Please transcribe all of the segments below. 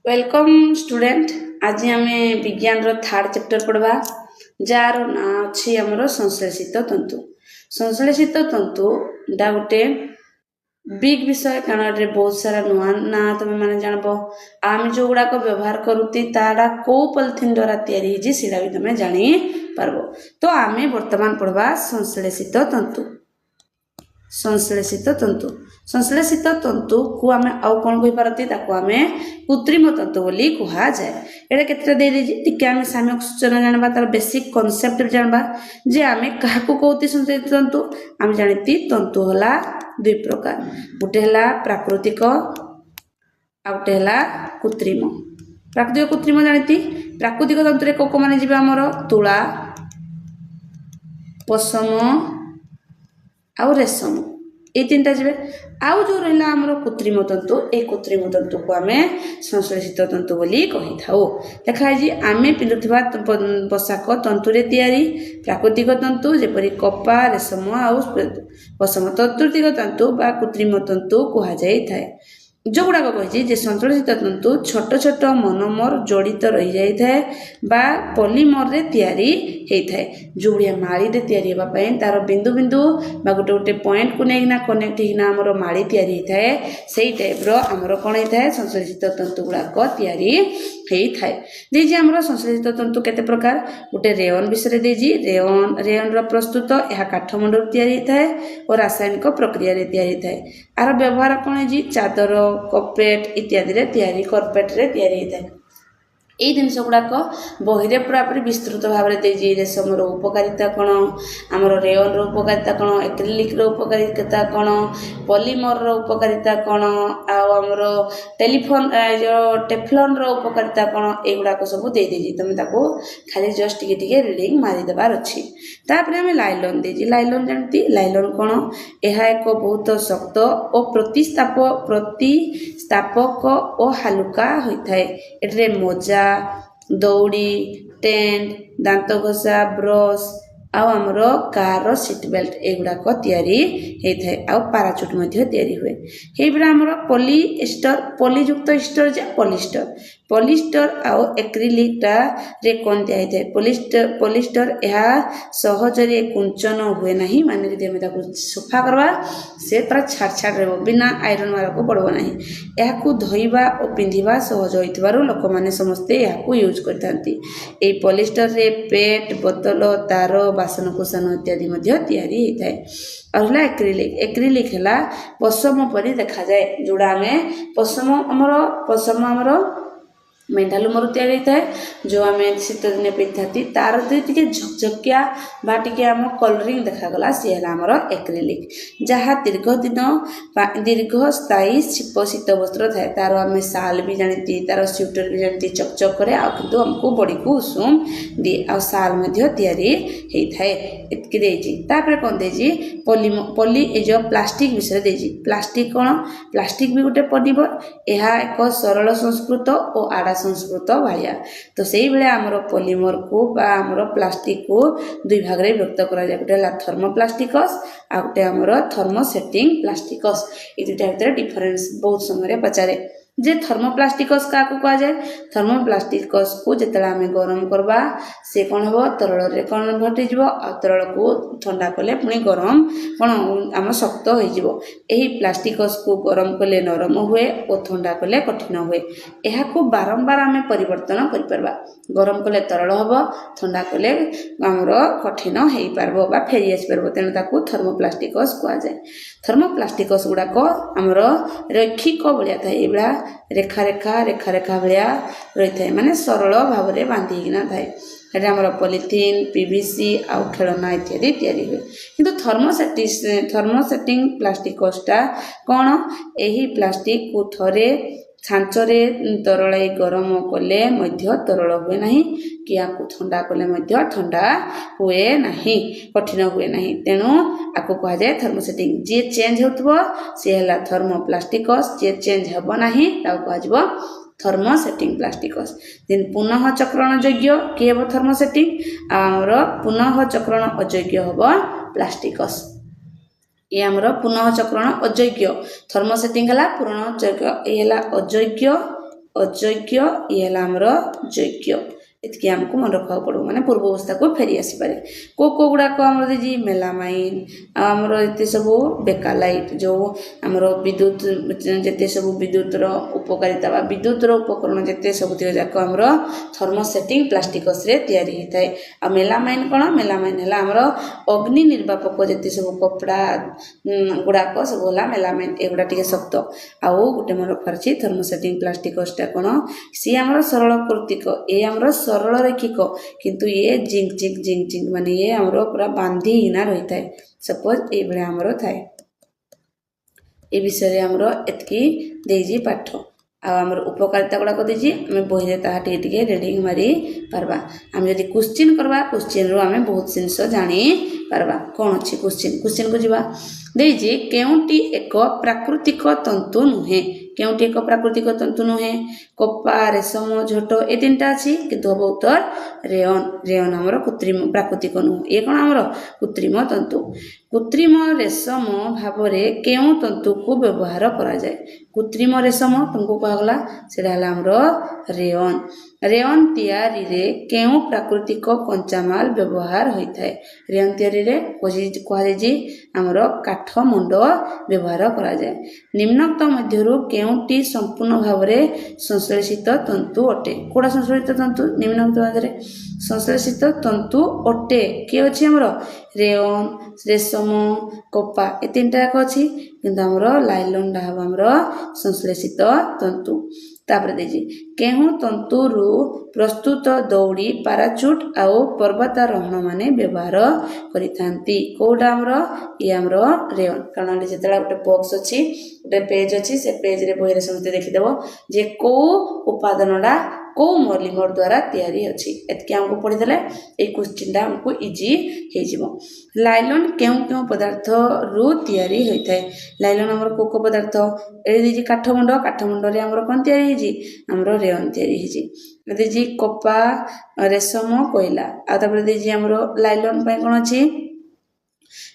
Welcome student. आज आम विज्ञान रो थर्ड चैप्टर पढ़वा जार ना अच्छी आमर संश्लेषित तंतु। संश्लेषित तंतु डा गोटे बिग विषय कारण बहुत सारा नुआ ना तुम मैंने जानब। आम जो गुड़ाक व्यवहार करुती ताड़ा कौ पॉलिथिन द्वारा तैयारी भी तुम जानी पारबो। तो आम वर्तमान पढ़वा संश्लेषित तंतु। संश्लेषित तंतु संश्लेषित तंतु को आम आउ कौन कही पारती ताको आम कृत्रिम तंतु बोली कहा जाए। एटा केतेटा दे देजी टिके आम सामयिक सूचना जानबा तार बेसिक कांसेप्ट जानबा जे आम काहाकू कहती संश्लेषित तंतु। आम जानिती तंतु होला दुई प्रकार, गोटे हला प्राकृतिक आ गोटे हला कृत्रिम। प्राकृतिक कृत्रिम जानिती प्राकृतिक तंतु रे कोको माने जिबा हमर तुला पशम आउ रेशम ये तीन टा जीवे। आउ जो रहा आमर कृत्रिम तंतु ए कृत्रिम तंतु को आम संश्लेषित तंतु बोली कही था। देखाई आम पिंधुवा पोशाक तंतुरे तैयारी प्राकृतिक तंतु जेपरी कपा रेशम आउ पशम। प्राकृतिक तंतु बा कृत्रिम तंतु कह जाए जो गुड़ाक कही संश्लेषित तंतु छोट छोट मोनोमर जड़ित रही जाए बा पॉलीमर रे तैयारी होता है। जो गुड़िया माड़ी रे तैयारी होगापाई तार बिंदु बिंदु बा गोटे गोटे पॉइंट को लेकिन कनेक्ट होना आमर माड़ी तैयारी होता है। से टाइप आमर कौन होता है संश्लेषित तंतु गुड़ाक तैयारी होता है। देजी आमर संश्लेषित तंतु केते प्रकार गोटे रेयन विषय देजी रेयन रो प्रस्तुत यह काठमंडल तैयारी होता है और रासायनिक प्रक्रिया रे तैयारी होता है। आर व्यवहार कौन है चादर कॉर्पेट इत्यादि रे तैयारी कॉर्पेट रे तैयारी होता है। ये जिनस गुड़ाक बही पूरापूरी विस्तृत भाव में देजी रेशम उपकारिता कौन आमर रेयन रो उपकारिता कौन एक्रिलिक रो उपकारिता कौन पॉलीमर रो उपकारिता कौन आमर टेलीफोन जो टेफ्लॉन रो उपकारिता कौन एगुड़ाक सब दे देजी तुम ताको खाली जस्ट टिके रीडिंग मारिदेबार अच्छी। तापर आम लाइलन देजी लाइलन जानती लाइलन कौन यह एक बहुत शक्त और प्रतिस्थापक और हालुका होता है। एटे मोजा दौड़ी टेंट दांत घसा ब्रश आमर कार सीट बेल्ट एगुड़ाक तैयारी होता है। आ पाराचुट तैयारी हुए ये आमर पॉलीएस्टर पॉलीयुक्त एस्टर जे पॉलिस्टर आउ एक्रिलिक रे कौन दिया है पॉलिस्टर यह सहजरे कुंचन हुए ना माने जब सफा करवा से पूरा छाड़ छाड़ रहा बिना आयरन मारा को पड़ो ना यह धोइबा और पिंधिबा सहज होइतबारु लोक माने समस्ते यह यूज करथांती। ए पॉलिस्टर रे पेट बोतल तार बासनकुसन इत्यादि तैयारी होता है। और एक्रिलिक है पशम परी देखा जाए जोड़ा आम पशम आमर मेंढालुमर तैयारी होता है जो आम शीत दिन पिंधि तार टे झकझकिया बा टे आम कलरिंग देखागला सी है आमर एक्रिलिक जहाँ दीर्घ दिन दीर्घ स्थायी शीत वस्त्र थाए तार आम साल भी जानी तार स्वेटर भी जानी चकचक करे किंतु आमको बॉडी को उषुम दिए आ साल तैयारी होता है। इतकी देपर कौन देजी पॉली जो प्लास्टिक विषय देजी प्लास्टिक कौन प्लास्टिक भी गोटे पॉलीमर यह एक सरल संस्कृत और आड़ा संस्कृत भाया। तो से भाया आमर पॉलीमर को आमर प्लास्टिक को दुई भाग में व्यक्त करा जाए गोटे थर्मोप्लास्टिकस आ गोटे आमर थर्मोसेटिंग प्लास्टिकस। ये दुटा भीतर डिफरेंस बहुत समय पचारे जे थर्मोप्लास्टिकस क्या कह जाए थर्मोप्लास्टिकस को जिते आम गरम करवा से कौन हम तरल रे कन्वर्ट हो तरल को ठंडा कले पुणी गरम कौन आम शक्त हो प्लास्टिकस को गरम कले नरम हुए और ठंडा कले कठिन हुए। यह बारंबार आम परिवर्तन कर गरम कले तरल हम ठंडा कले आमर कठिन हो पार बा फेरी आस पार तेणु ताकू थर्मोप्लास्टिकस कह जाए। थर्मोप्लास्टिकस गुड़ाक आमर रैखिक भाया था ये रेखा रेखा रेखा रेखा भाया रही है माने सरल भाव में बांधिकिना थाए। ये आमर पॉलिथीन पीवीसी आउ खेलना इत्यादि तैयारी हुए किंतु थर्मोसेटिंग प्लास्टिकसटा कौन यही प्लास्टिक को थरे छांचरे तरलाई गरम कले तरल हुए ना कि आपको ठंडा कले ठंडा हुए ना कठिन हुए ना तेणु आपको कह जाए थर्मोसेटिंग जी चेंज हो सी है थर्मोप्लास्टिकस जी चेंज हम ना कह थर्मोसेटिंग प्लास्टिकस दिन पुनः चक्रण योग्य किए हम थर्मोसेटिंग आमर पुनः चक्रण अयोग्य हम प्लास्टिकस। ये आमर पुनः चक्रण अयोग्य थर्मोसेटिंग है पुनः ये अयोग्य अयोग्य ये आमर योग्य एतिकी आमको मन रखा पड़ो माने पूर्व अवस्था को फेरी आसी पारे को गुड़ाक आमर देजी मेलामाइन आमर एते सब बेकालाइट जो आमर विद्युत जेते सब विद्युतर उपकारिता बा विद्युतर उपकरण जेते सब जाक आमर थर्मोसेटिंग प्लास्टिकस रे तैयारी होता है आ मेलामाइन कौन मेलामाइन है आमर अग्नि निर्वापक जेते सब कपड़ा गुड़ाक सब है मेलामाइन एगुड़ा टिके शक्त आउ गोटे मन रखार थर्मोसेटिंग प्लास्टिकसटा कौन सी आमर सरल कृतिक ए आमर सरल रेखिक किंतु ये जिंक जिंक जिंक जिंक माने ये आमर पूरा बांधी हिना रही थाए सपोज ये भाई आमर थाए ए विषय आमर एतकी देजी पाठ आमर उपकारिता गुड़ाक देजी आम बही टे रिडिंग मारी पारबा आम जदि क्वेश्चन करबा क्वेश्चन रो आम बहुत जिनस जानी पारबा कौन अच्छी क्वेश्चन क्वेश्चन को जीवा देजी केउटी एक प्राकृतिक तंतु नुहे केउटी एक प्राकृतिक तंतु नुहे कपा रेशम झोट ए तीन टा अच्छी किंतु हम उत्तर रेयन रेयन आमर कृत्रिम प्राकृतिक नुह ये कौन आमर कृत्रिम तंतु कृत्रिम रेशम भाव में केउ तंतु को व्यवहार करा जाए कृत्रिम रेशम तुमको कहगला सेटा आमर रेयन रेयन तैयारी रे केउ प्राकृतिक कंचामाल व्यवहार होता है रेयन तैयारी रे कहुजी आमर काठ मुंड व्यवहार करा जाए निम्नोक्त मध्यरु केउटी संपूर्ण भाव में संश्लेषित तंतु अटे कोड़ा संश्लेषित तंतु निम्नोक्त भाव संश्लेषित तंतु अटे किए अच्छी आमर रेयन रेशम कपा ए तीन टा जाक अच्छी किंतु आमर लाइलॉन डा हम आमर संश्लेषित तंतु तापर देजी केहू तंतुरु प्रस्तुत दौड़ी पाराचूट आउ पर्वतारोहण माने व्यवहार करिथांती कोडा आमर ये आमर रेयन कारण जेतला गोटे बॉक्स अछि गोटे पेज अछि से पेज रे बहिरे समते देखिदेबो जे को उपादानडा को मॉलिमर द्वारा तैयारी अछि एतके हमको पढ़ी देले ए क्वेश्चन डा हमको इजी हे जिवो लाइलॉन केउ केउ पदार्थ रु तैयारी होइथाय लाइलॉन हमर को पदार्थ ए दिजी काठमुंड रे हमर कोन तैयारी हिजी हमर रेयन तैयारी हिजी दिजी कपा रेशम कोइला आ तापर दिजी हमर लाइलॉन पय कोन अछि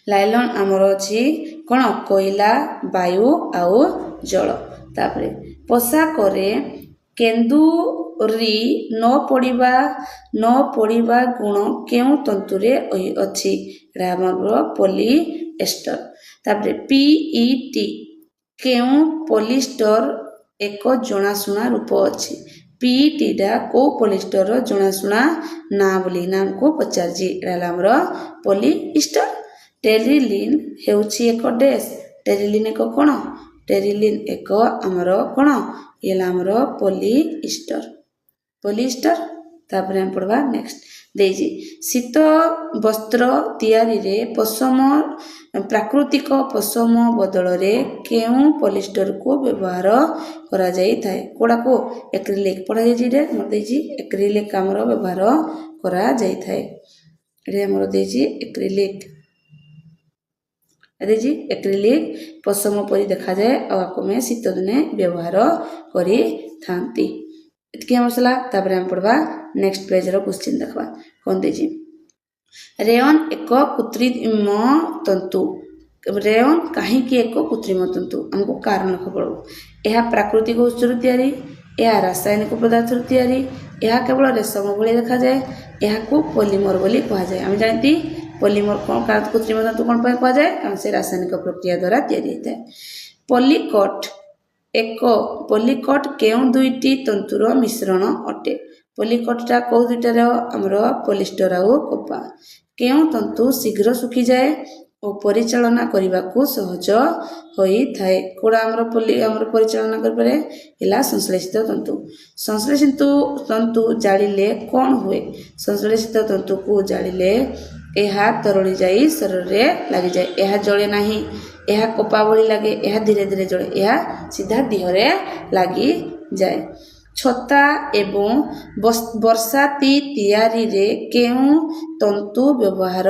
लाइलॉन हमर अछि कोन कोइला वायु आउ जल तापर पोशाक रे केंदू री न पड़िबा गुण केउ तंतुरे अछि हमर पॉलिएस्टर तापर पीईटी केउ पॉलिएस्टर एक जनाशुना रूप अछि पीईटी डा को पॉलिएस्टर जनाशुना ना बोली नाम को पचार जी हमर पॉलिएस्टर टेरिलिन हेउछि एक डैश टेरिलिन एक कोन टेरिलिन एक हमर कोन ये हमर पॉलिएस्टर तापर हम पढ़वा नेक्स्ट देजी शीत वस्त्र तैयारी रे पशम प्राकृतिक पशम बदल रे केउ पॉलिएस्टर को व्यवहार करा जाई थाए कोडा को एक्रिलिक पढ़ा जाई रे हमर देजी एक्रिलिक हमर व्यवहार करा जाई थाए रे हमर देजी एक्रिलिक देजी एक्रिलिक पशम परि देखा जाए और आपको में शीत दिने व्यवहार करी थांती इतकी हम सला तापर हम पढ़वा नेक्स्ट पेज रो क्वेश्चन देखबा कोन देजी रेयन एक कृत्रिम तंतु रेयन काहे कि एक कृत्रिम तंतु हमको कारण खबर यह प्राकृतिक उत्स तैयारी यह रासायनिक पदार्थ तैयारी यह केवल रेशम भली देखा जाए यह को पॉलीमर बोली कहा जाए हम जानती पॉलीमर कौन कृत्रिम तंतु कौन पाए कहा जाए कारण से रासायनिक प्रक्रिया द्वारा तैयारी होता है पॉलीकट केउ दुईटी तंतुर मिश्रण अटे पॉलीकटटा कौ दुईटार हमर पॉलिएस्टर आउ कपा केउ तंतु शीघ्र सुखी जाए और परिचालना करने को सहज होई थाए कोड़ा हमर परिचालना कर पारे इला संश्लेषित संश्लेषित तंतु जालिले कौन हुए संश्लेषित तंतु को जालिले यह तरली जाई शरीर रे लगी जाए यह जले नहीं यह कपा भली लगे यह धीरे धीरे जले यह सीधा देहरे लगी जाए छता एवं बरसाती तैयारी रे केउ तंतु व्यवहार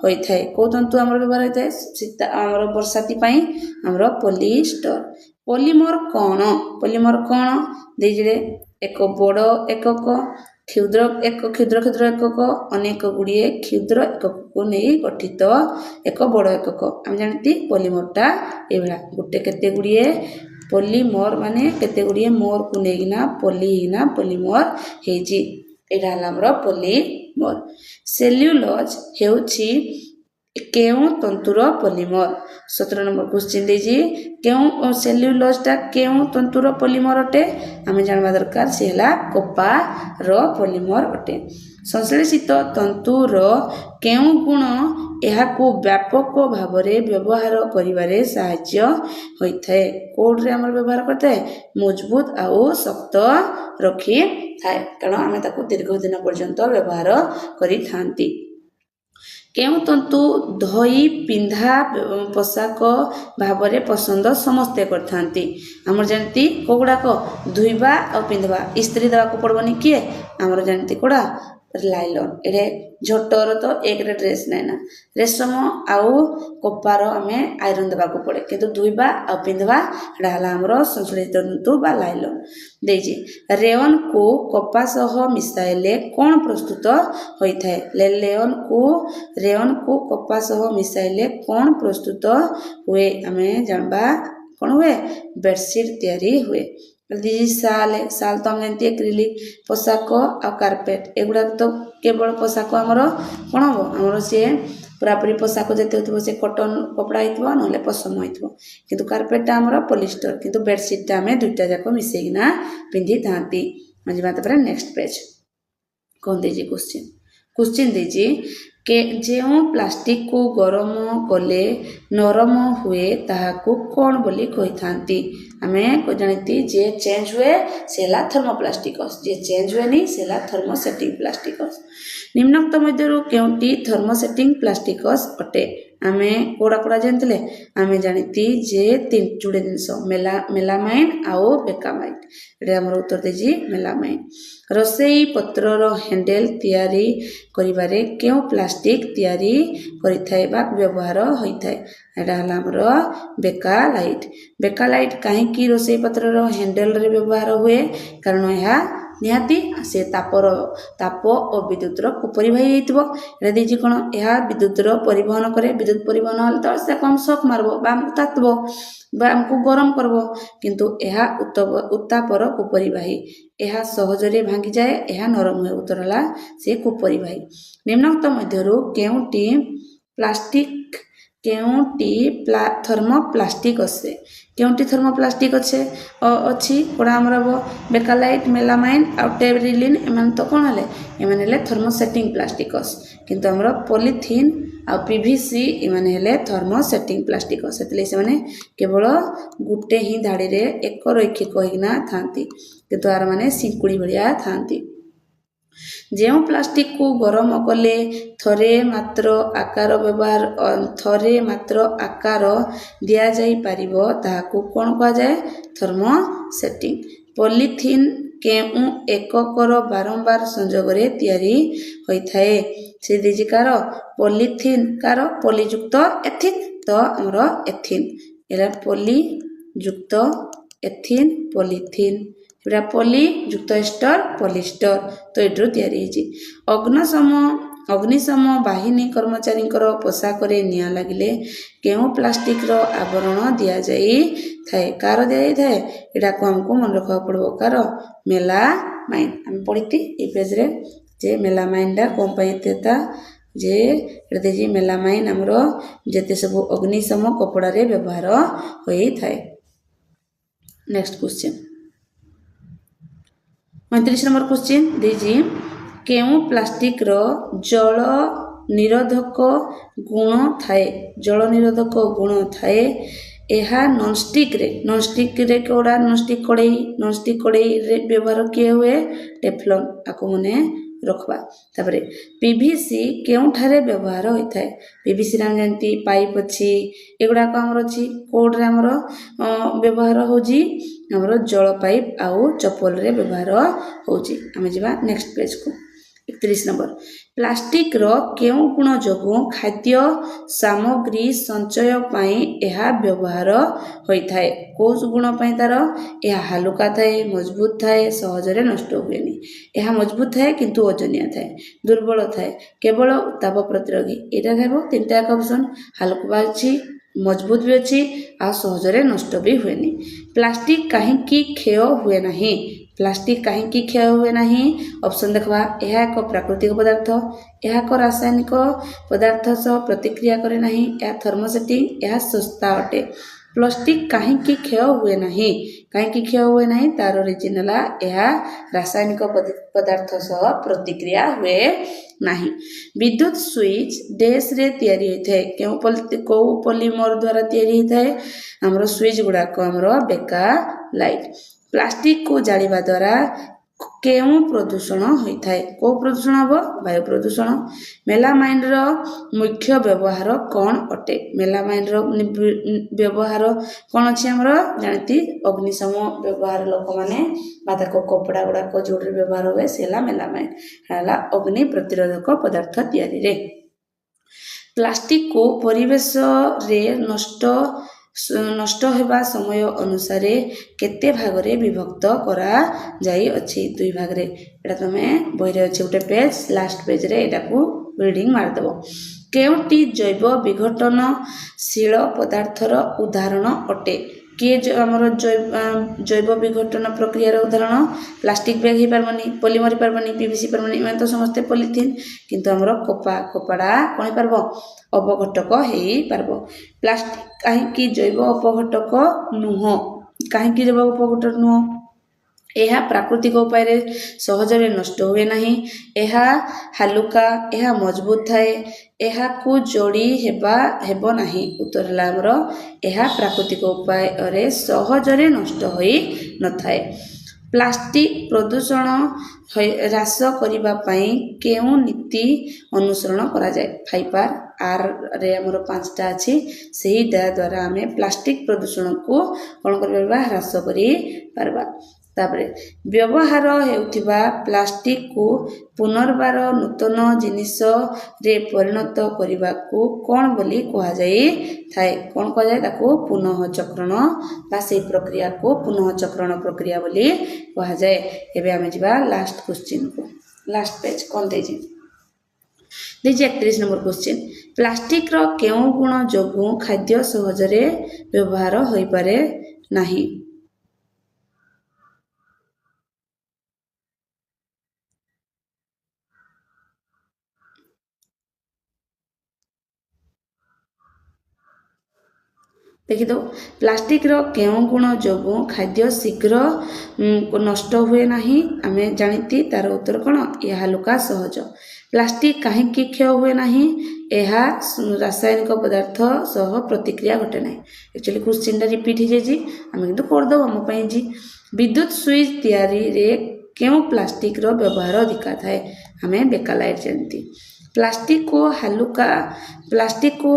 होइथाय को तंतु हमर व्यवहार होइथाय सीता हमर बरसाती पई हमर पॉलिएस्टर पॉलीमर कौन देजरे एक बड़ एकक क्षुद्र एकक अनेक गुड़िए क्षुद्र एकक को नहीं गठित एक बड़ एकक हम जानती पॉलीमरटा एभला गोटे केते गुड़िए ପଲିମର ମାନେ କେତେ ଗୁଡ଼ିଏ ମୋରକୁ ନେଇକିନା ପଲି ହେଇକିନା ପଲିମର ହେଇଛି। ଏଇଟା ହେଲା ଆମର ପଲିମର। ସେଲ୍ୟୁଲୋଜ ହେଉଛି କେଉଁ ତନ୍ତୁର ପଲିମର? 17 ନମ୍ବର କ୍ୱେଶ୍ଚିନ୍ ଦେଇଛି କେଉଁ ସେଲ୍ୟୁଲୋଜଟା କେଉଁ ତନ୍ତୁର ପଲିମର ଅଟେ? ଆମେ ଜାଣିବା ଦରକାର ସେ ହେଲା କପାର ପଲିମର ଅଟେ। ସଂଶ୍ଳେଷିତ ତନ୍ତୁର କେଉଁ ଗୁଣ ଏହାକୁ ବ୍ୟାପକ ଭାବରେ ବ୍ୟବହାର କରିବାରେ ସାହାଯ୍ୟ ହୋଇଥାଏ? କୋଉଥିରେ ଆମର ବ୍ୟବହାର କରିଥାଏ? ମଜବୁତ ଆଉ ଶକ୍ତ ରଖିଥାଏ, କାରଣ ଆମେ ତାକୁ ଦୀର୍ଘ ଦିନ ପର୍ଯ୍ୟନ୍ତ ବ୍ୟବହାର କରିଥାନ୍ତି। କେଉଁ ତନ୍ତୁ ଧୋଇ ପିନ୍ଧା ପୋଷାକ ଭାବରେ ପସନ୍ଦ ସମସ୍ତେ କରିଥାନ୍ତି? ଆମର ଯେମିତି କେଉଁଗୁଡ଼ାକ ଧୋଇବା ଆଉ ପିନ୍ଧିବା, ଇସ୍ତ୍ରୀ ଦେବାକୁ ପଡ଼ିବନି କିଏ? ଆମର ଯେମିତି କେଉଁଟା ଲାଇଲନ୍। ଏଠି ଝୋଟର ତ ଏକରେ ଡ୍ରେସ୍ ନାହିଁ ନା, ରେଶମ ଆଉ କପାର ଆମେ ଆଇରନ୍ ଦେବାକୁ ପଡ଼େ, କିନ୍ତୁ ଧୋଇବା ଆଉ ପିନ୍ଧିବା ଏଇଟା ହେଲା ଆମର ସଂଶ୍ଳେଷିତ ତନ୍ତୁ ବା ଲାଇଲନ୍ ଦେଇଛି। ରେୟନ୍କୁ କପା ସହ ମିଶାଇଲେ କ'ଣ ପ୍ରସ୍ତୁତ ହୋଇଥାଏ? ରେୟନ୍କୁ କପା ସହ ମିଶାଇଲେ କ'ଣ ପ୍ରସ୍ତୁତ ହୁଏ? ଆମେ ଜାଣିବା କ'ଣ ହୁଏ? ବେଡ଼ସିଟ୍ ତିଆରି ହୁଏ। ଶାଲ୍ ତ ଆମେ ଯେମିତି ଏକ୍ରିଲିକ୍ ପୋଷାକ ଆଉ କାର୍ପେଟ, ଏଗୁଡ଼ାକ ତ କେବଳ ପୋଷାକ ଆମର କ'ଣ ହେବ? ଆମର ସିଏ ପୁରାପୁରି ପୋଷାକ ଯେତେ ହେଉଥିବ ସେ କଟନ କପଡ଼ା ହେଇଥିବ, ନହେଲେ ପଶମ ହେଇଥିବ। କିନ୍ତୁ କାର୍ପେଟଟା ଆମର ପଲିଷ୍ଟର, କିନ୍ତୁ ବେଡ଼ସିଟ୍ଟା ଆମେ ଦୁଇଟା ଯାକ ମିଶେଇକିନା ପିନ୍ଧିଥାନ୍ତି। ଯିବା ତାପରେ ନେକ୍ସଟ ପେଜ। କ'ଣ ଦେଇଛି କ୍ୱେଶ୍ଚିନ୍ ଦେଇଛି ଯେଉଁ ପ୍ଲାଷ୍ଟିକକୁ ଗରମ କଲେ ନରମ ହୁଏ ତାହାକୁ କ'ଣ ବୋଲି କହିଥାନ୍ତି? ଆମେ ଜାଣିତି ଯିଏ ଚେଞ୍ଜ ହୁଏ ସେ ହେଲା ଥର୍ମୋପ୍ଲାଷ୍ଟିକସ୍, ଯିଏ ଚେଞ୍ଜ ହୁଏନି ସେ ହେଲା ଥର୍ମୋସେଟିଂ ପ୍ଲାଷ୍ଟିକସ୍। ନିମ୍ନୋକ୍ତ ମଧ୍ୟରୁ କେଉଁଟି ଥର୍ମୋସେଟିଂ ପ୍ଲାଷ୍ଟିକସ୍ ଅଟେ? ଆମେ କୋଉଡ଼ା ଜାଣିଥିଲେ? ଆମେ ଜାଣିତି ଯେ ଯୋଡ଼େ ଜିନିଷ ମେଲାମାଇନ୍ ଆଉ ବେକାମାଇଟ୍। ଏଠି ଆମର ଉତ୍ତର ଦେଇଛି ମେଲାମାଇନ୍। ରୋଷେଇ ପତ୍ରର ହ୍ୟାଣ୍ଡେଲ ତିଆରି କରିବାରେ କେଉଁ ପ୍ଲାଷ୍ଟିକ ତିଆରି କରିଥାଏ ବା ବ୍ୟବହାର ହୋଇଥାଏ? ଏଇଟା ହେଲା ଆମର ବେକାଲାଇଟ୍। ବେକାଲାଇଟ୍ କାହିଁକି ରୋଷେଇ ପତ୍ରର ହ୍ୟାଣ୍ଡେଲରେ ବ୍ୟବହାର ହୁଏ? କାରଣ ଏହା ନିହାତି ସେ ତାପ ଓ ବିଦ୍ୟୁତର କୁପରିବାହୀ ହେଇଥିବ। ଏଇଟା ଦେଇଛି କ'ଣ? ଏହା ବିଦ୍ୟୁତର ପରିବହନ କରେ। ବିଦ୍ୟୁତ ପରିବହନ ହେଲେ ତ ସେ କମ୍ ସକ୍ ମାରିବ ବା ଆମକୁ ତାତିବ ବା ଆମକୁ ଗରମ କରିବ, କିନ୍ତୁ ଏହା ଉତ୍ତାପର କୁପରିବାହୀ। ଏହା ସହଜରେ ଭାଙ୍ଗିଯାଏ, ଏହା ନରମ ହୁଏ। ଉତ୍ତର ହେଲା ସେ କୁପରିବାହୀ। ନିମ୍ନୋକ୍ତ ମଧ୍ୟରୁ କେଉଁଟି ଥର୍ମୋପ୍ଲାଷ୍ଟିକ ଅଟେ? କେଉଁଟି ଥର୍ମୋପ୍ଲାଷ୍ଟିକ ଅଛି? କୋଉଟା ଆମର ହେବ? ବେକାଲାଇଟ୍, ମେଲାମାଇନ୍ ଆଉ ଟେରିଲିନ୍। ଏମାନେ ତ କ'ଣ ହେଲେ? ଏମାନେ ହେଲେ ଥର୍ମୋସେଟିଂ ପ୍ଲାଷ୍ଟିକସ୍। କିନ୍ତୁ ଆମର ପଲିଥିନ୍ ଆଉ PVC ଏମାନେ ହେଲେ ଥର୍ମୋସେଟିଂ ପ୍ଲାଷ୍ଟିକସ୍। ସେଥିଲାଗି ସେମାନେ କେବଳ ଗୋଟେ ହିଁ ଧାଡ଼ିରେ ଏକ ରୈଖିକ ହେଇକିନା ଥାନ୍ତି, କିନ୍ତୁ ଆର ମାନେ ଶିଙ୍କୁଳି ଭଳିଆ ଥାନ୍ତି। ଯେଉଁ ପ୍ଲାଷ୍ଟିକକୁ ଗରମ କଲେ ଥରେ ମାତ୍ର ଆକାର ଦିଆଯାଇପାରିବ ତାହାକୁ କ'ଣ କୁହାଯାଏ? ଥର୍ମୋସେଟିଂ। ପଲିଥିନ୍ କେଉଁ ଏକକର ବାରମ୍ବାର ସଂଯୋଗରେ ତିଆରି ହୋଇଥାଏ? ସେ ଦେଇଛି କାର? ପଲିଥିନ୍। କାର? ପଲିଯୁକ୍ତ ଏଥିନ୍, ତ ଆମର ଏଥିନ୍। ଏଇଟା ପଲିଯୁକ୍ତ ଏଥିନ୍ ପଲିଥିନ୍। ଏଇଟା ପଲି ଯୁକ୍ତ ଏଷ୍ଟର ପଲିଷ୍ଟର, ତ ଏଇଠାରୁ ତିଆରି ହେଇଛି। ଅଗ୍ନିଶମ ବାହିନୀ କର୍ମଚାରୀଙ୍କର ପୋଷାକରେ ନିଆଁ ଲାଗିଲେ କେଉଁ ପ୍ଲାଷ୍ଟିକର ଆବରଣ ଦିଆଯାଇଥାଏ? କାର ଦିଆଯାଇଥାଏ? ଏଇଟାକୁ ଆମକୁ ମନେ ରଖିବାକୁ ପଡ଼ିବ। କାର? ମେଲାମାଇନ୍। ଆମେ ପଢ଼ିତି ଏଇ ପେଜରେ ଯେ ମେଲାମାଇନ୍ଟା କ'ଣ ପାଇଁ ଏତେ ଯେ ଏଇଟା ଦେଇଛି ମେଲାମାଇନ୍ ଆମର ଯେତେ ସବୁ ଅଗ୍ନିଶମ କପଡ଼ାରେ ବ୍ୟବହାର ହୋଇଥାଏ। ନେକ୍ସଟ କ୍ୱେଶ୍ଚିନ୍ 35 ନମ୍ବର କ୍ୱେଶ୍ଚିନ୍ ଦେଇଛି କେଉଁ ପ୍ଲାଷ୍ଟିକର ଜଳ ନିରୋଧକ ଗୁଣ ଥାଏ? ଏହା ନନଷ୍ଟିକ୍ରେ କେଉଁଟା? ନନଷ୍ଟିକ୍ କଡ଼େଇରେ ବ୍ୟବହାର କିଏ ହୁଏ? ଟେଫଲନ୍। ଆକୁ ମନେ ରଖିବା। ତାପରେ PVC କେଉଁଠାରେ ବ୍ୟବହାର ହୋଇଥାଏ? PVCରେ ଆମେ ଯେମିତି ପାଇପ୍ ଅଛି, ଏଗୁଡ଼ାକ ଆମର ଅଛି। କୋଉଠାରେ ଆମର ବ୍ୟବହାର ହେଉଛି? ଆମର ଜଳ ପାଇପ୍ ଆଉ ଚପଲରେ ବ୍ୟବହାର ହେଉଛି। ଆମେ ଯିବା ନେକ୍ସଟ ପେଜକୁ। 31 ନମ୍ବର। ପ୍ଲାଷ୍ଟିକର କେଉଁ ଗୁଣ ଯୋଗୁଁ ଖାଦ୍ୟ ସାମଗ୍ରୀ ସଞ୍ଚୟ ପାଇଁ ଏହା ବ୍ୟବହାର ହୋଇଥାଏ? କେଉଁ ଗୁଣ ପାଇଁ ତାର? ଏହା ହାଲୁକା ଥାଏ, ମଜବୁତ ଥାଏ, ସହଜରେ ନଷ୍ଟ ହୁଏନି। ଏହା ମଜବୁତ ଥାଏ କିନ୍ତୁ ଓଜନିଆ ଥାଏ। ଦୁର୍ବଳ ଥାଏ, କେବଳ ଉତ୍ତାପ ପ୍ରତିରୋଧୀ। ଏଇଟା ହେବ ତିନିଟା ଅପସନ୍। ହାଲୁକା ଅଛି, मजबूत भी अच्छी आ सहजरे नष्ट भी हुएनि। प्लास्टिक कहीं क्षय हुए नहीं। प्लास्टिक कहीं क्षय हुए नहीं ऑप्शन देखा यह एक प्राकृतिक पदार्थ यह एक रासायनिक पदार्थ सह प्रतिक्रिया करे नहीं यह थर्मोसेटिंग यह सस्ता अटे। प्लास्टिक कहीं क्षय हुए नहीं कहीं क्षय हुए नहीं तार रिजन है यह रासायनिक पदार्थ सह प्रतिक्रिया हुए नहीं। विद्युत स्विच डैश रे तैयारी होता है कौ पॉलीमर द्वारा तैयारी होता है आमर स्विच गुड़ाक आमर बेका लाइट। प्लास्टिक को जालिबा द्वारा केउ प्रदूषण होता है कौ प्रदूषण हम वायु प्रदूषण। मेलामाइन रो मुख्य व्यवहार कौन अटे मेलामाइन रो व्यवहार कौन अच्छी आमर जानती अग्निशम व्यवहार लोक मैंने कपड़ा गुड़ाक जो व्यवहार हुए से मेलामाइन है अग्नि प्रतिरोधक पदार्थ तैयारी रे। प्लास्टिक को परिवेश रे नष्ट होगा समय अनुसार केते भागरे विभक्त करा जाई अछि दुई भागरे एटा तमे बहिरे अछि उटे पेज लास्ट पेज रे एटा को रीडिंग मार देबो। केउटी जैव विघटनशील पदार्थर उदाहरण अटे किए जो आमर जैव विघटन प्रक्रियार उदाहरण प्लास्टिक बैग ही पारबनी पॉलीमर ही पारबनी पीवीसी पारबनी मैं तो समस्ते पॉलिथिन किंतु आमर कपड़ा कौन पारब अपघटक हो पारब। प्लास्टिक कहीं जैव अपघटक नुह कहीं जैव अपघटक नुह यह प्राकृतिक उपाय सहजरे नष्ट हुए नहीं यह हालुका यह मजबूत थाए यह को जोड़ी हेबो नहीं। उत्तर है आमर यह प्राकृतिक उपाय सहजरे नष्ट होई न थाए। प्लास्टिक प्रदूषण ह्रास करने केउ नीति अनुसरण करा जाए 5R आर रे आमर 5टा अच्छी से द्वारा आम प्लास्टिक प्रदूषण को कौन कर ह्रास कर तापरे व्यवहार हेउथिबा प्लास्टिक को पुनर्बार नूतन जिनिस रे परिणत करने को कौन बोली कहा जाए थाए कौन कहा जाए ताको पुनः चक्रण बा से प्रक्रिया को पुनः चक्रण प्रक्रिया बोली कहा जाए। एबे आमे जिबा लास्ट क्वेश्चन को लास्ट पेज कौन देजी 31 नंबर क्वेश्चन प्लास्टिक रो केउ गुण जोगु खाद्य सहजरे व्यवहार होई पारे नाही। देखी दो प्लास्टिक रो केउ गुण जोगु खाद्य शीघ्र नष्ट हुए नहीं आमे जानिती तार उत्तर कौन यह हालुका सहज। प्लास्टिक कहीं क्षय हुए नहीं यह रासायनिक पदार्थ सह प्रतिक्रिया घटे ना एक्चुअली क्वेश्चन रिपीट हो जाए आम कितु करदे आम जी। विद्युत स्विच तैयारी रे केउ प्लास्टिक रो व्यवहार अधिका थाए आमे बेका लाइट जानती। प्लास्टिक को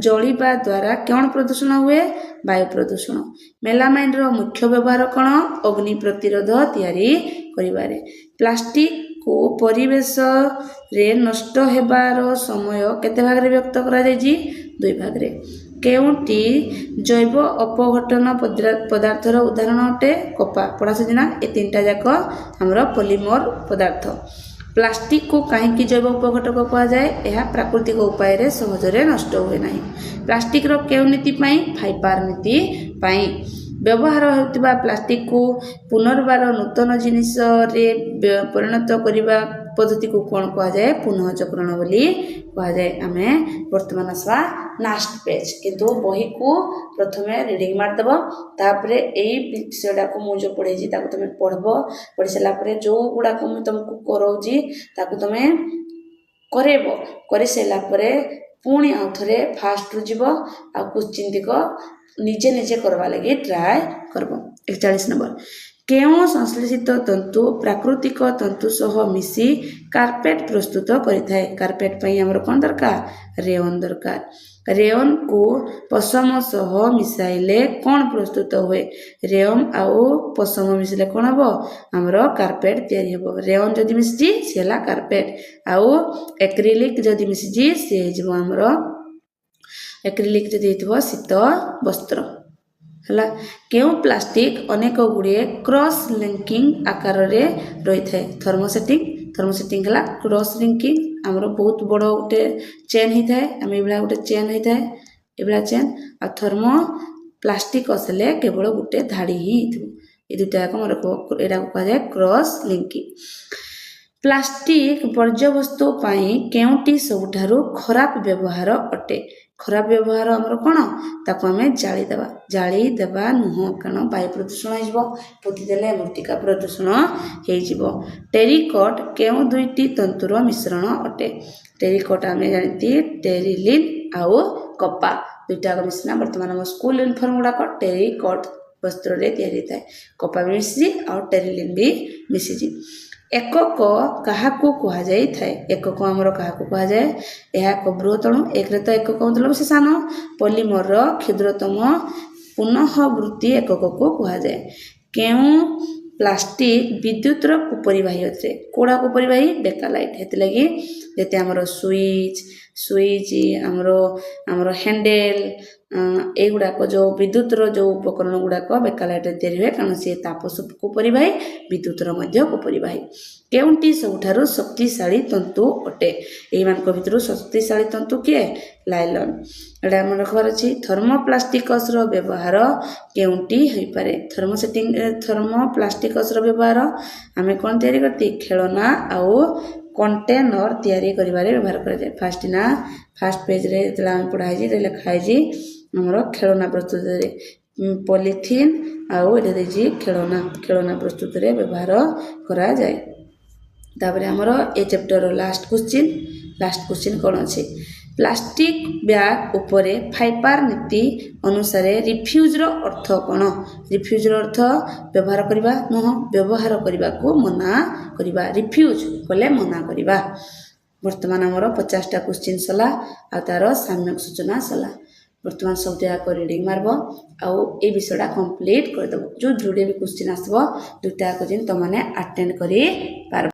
जलिबा द्वारा कौन प्रदूषण हुए वायु प्रदूषण। मेलामाइन रो मुख्य व्यवहार कौन अग्नि प्रतिरोध तैयारी करिबारे। प्लास्टिक को परिवेश रे नष्ट हेबार समय केते भाग रे व्यक्त करा जायछि 2 भाग रे। केउटी जैव अपघटन पदार्थर उदाहरण अटे कपा पढ़ा सजना ए 3टा जाक हमर पॉलीमर पदार्थ। प्लास्टिक को कहीं जैव उपघटक कहा जाए यह प्राकृतिक उपाय सहजरे नष्ट हुए नहीं। प्लास्टिक रो केउ नीति 5R नीति व्यवहार होता प्लास्टिक को पुनर्बार नूतन जिनिस रे परिणत करने पद्धति को कौन कहा जाए पुनः चक्रण बोली कहा जाए। आम बर्तमान आसवा लास्ट पेज किंतु बही को प्रथमे रीडिंग मारदेव तापर यही विषयटा को मुझे पढ़े तुम पढ़ब पढ़ी सारापर जो गुड़ाक मुझे तुमको कराऊँगी तुम करेब कर सारापर पुणी आउ थे फास्ट रु जीव आ क्वेश्चन दिक निजे निजे करवा लगी ट्राए करब। 41 नंबर केउ संश्लेषित तंतु प्राकृतिक तंतु सह मिसी कार्पेट प्रस्तुत करिथाए। कार्पेट पई हमर कोन दरकार रेयन दरकार। रेयन को पशम सह मिसाइले कौन प्रस्तुत हुए रेयन आउ पशम मिसले कौन हम हमर कार्पेट तैयारी हबो। रेयन जदि मिसजी सेला कार्पेट आउ एक्रिलिक जदि मिसजी से जबो हमर एक्रिलिक जदि हेतबो शीत वस्त्र हला। केउ प्लास्टिक अनेक गुड़िए क्रॉस लिंकिंग आकार रे रही थाए। थर्मोसेटिंग हला क्रॉस लिंकिंग हमर बहुत बड़ गोटे चेन होता है आम ये गोटे चेन होता है ଏଭଳିଆ ଚେନ୍ ଆଉ ଥର୍ମୋ ପ୍ଲାଷ୍ଟିକ ଆସିଲେ କେବଳ ଗୋଟେ ଧାଡ଼ି ହିଁ ହେଇଥିବ ଏ ଦୁଇଟା ଯାକ ମନେ ରଖିବ ଏଇଟାକୁ କୁହାଯାଏ କ୍ରସ୍ ଲିଙ୍କିଂ ପ୍ଲାଷ୍ଟିକ ବର୍ଜ୍ୟବସ୍ତୁ ପାଇଁ କେଉଁଟି ସବୁଠାରୁ ଖରାପ ବ୍ୟବହାର ଅଟେ ଖରାପ ବ୍ୟବହାର ଆମର କ'ଣ ତାକୁ ଆମେ ଜାଳିଦେବା ନୁହଁ କାରଣ ବାୟୁ ପ୍ରଦୂଷଣ ହେଇଯିବ ପୋତିଦେଲେ ମୃତ୍ତିକା ପ୍ରଦୂଷଣ ହେଇଯିବ ଟେରିକଟ୍ କେଉଁ ଦୁଇଟି ତନ୍ତୁର ମିଶ୍ରଣ ଅଟେ ଟେରିକଟ୍ ଆମେ ଜାଣିଛେ ଟେରିଲିନ୍ ଆଉ କପା ଦୁଇଟାକ ମିଶ୍ରଣ ବର୍ତ୍ତମାନ ଆମ ସ୍କୁଲ ୟୁନିଫର୍ମ ଗୁଡ଼ାକ ଟେରିକଟ୍ ବସ୍ତ୍ରରେ ତିଆରି ହେଇଥାଏ କପା ବି ମିଶିଛି ଆଉ ଟେରିଲିନ୍ ବି ମିଶିଛି ଏକକ କାହାକୁ କୁହାଯାଇଥାଏ ଏକକ ଆମର କାହାକୁ କୁହାଯାଏ ଏହା ଏକ ବୃହତ୍ତମ ଏକରେ ତ ଏକକ ମତଲବ ସେ ସାନ ପଲିମରର କ୍ଷୁଦ୍ରତମ ପୁନଃବୃତ୍ତି ଏକକକୁ କୁହାଯାଏ କେଉଁ ପ୍ଲାଷ୍ଟିକ ବିଦ୍ୟୁତର କୁପରିବାହୀ ଅଟେ କୋଉଟା କୁପରିବାହୀ ବେକାଲାଇଟ୍ ସେଥିଲାଗି ଯେତେ ଆମର ସୁଇଚ୍ ଆମର ହ୍ୟାଣ୍ଡେଲ ଏଗୁଡ଼ାକ ଯେଉଁ ବିଦ୍ୟୁତର ଯେଉଁ ଉପକରଣ ଗୁଡ଼ାକ ବେକାଲାଇଟ୍ରେ ତିଆରି ହୁଏ କାରଣ ସିଏ ତାପ କୁପରିବାହୀ ବିଦ୍ୟୁତର ମଧ୍ୟ କୁପରିବାହୀ କେଉଁଟି ସବୁଠାରୁ ଶକ୍ତିଶାଳୀ ତନ୍ତୁ ଅଟେ ଏଇମାନଙ୍କ ଭିତରୁ ଶକ୍ତିଶାଳୀ ତନ୍ତୁ କିଏ ଲାଇଲନ୍ ଏଇଟା ଆମର ରଖିବାର ଅଛି ଥର୍ମୋପ୍ଲାଷ୍ଟିକସର ବ୍ୟବହାର କେଉଁଟି ହୋଇପାରେ ଥର୍ମୋପ୍ଲାଷ୍ଟିକସର ବ୍ୟବହାର ଆମେ କ'ଣ ତିଆରି କରନ୍ତି ଖେଳନା ଆଉ କଣ୍ଟେନର ତିଆରି କରିବାରେ ବ୍ୟବହାର କରାଯାଏ ଫାଷ୍ଟ ପେଜରେ ଯେତେବେଳେ ଆମେ ପଢ଼ା ହେଇଛି ଲେଖା ହେଇଛି ଆମର ଖେଳନା ପ୍ରସ୍ତୁତରେ ପଲିଥିନ୍ ଆଉ ଏଇଟା ଦେଇଛି ଖେଳନା ପ୍ରସ୍ତୁତରେ ବ୍ୟବହାର କରାଯାଏ ତାପରେ ଆମର ଏ ଚାପ୍ଟରର ଲାଷ୍ଟ କ୍ୱେଶ୍ଚିନ୍ କ'ଣ ଅଛି ପ୍ଲାଷ୍ଟିକ ବ୍ୟାଗ୍ ଉପରେ ଫାଇପାର ନୀତି ଅନୁସାରେ ରିଫ୍ୟୁଜ୍ର ଅର୍ଥ କ'ଣ ରିଫ୍ୟୁଜ୍ର ଅର୍ଥ ବ୍ୟବହାର କରିବା ନୁହଁ ବ୍ୟବହାର କରିବାକୁ ମନା କରିବା ରିଫ୍ୟୁଜ୍ କଲେ ମନା କରିବା ବର୍ତ୍ତମାନ ଆମର 50ଟା କ୍ୱେଶ୍ଚିନ୍ ସରିଲା ଆଉ ତାର ସାମ୍ୟକ ସୂଚନା ସରିଲା ବର୍ତ୍ତମାନ ସବୁଯାକ ରିଡ଼ିଂ ମାରିବ ଆଉ এই বিষয়টা কমপ্লিট କରିଦେବ ଯେଉଁ ଯୋଉଠି ବି କ୍ୱେଶ୍ଚିନ୍ ଆସିବ ଦୁଇଟା ଯାକ ଯେମିତି ତୁମମାନେ ଆଟେଣ୍ଡ କରି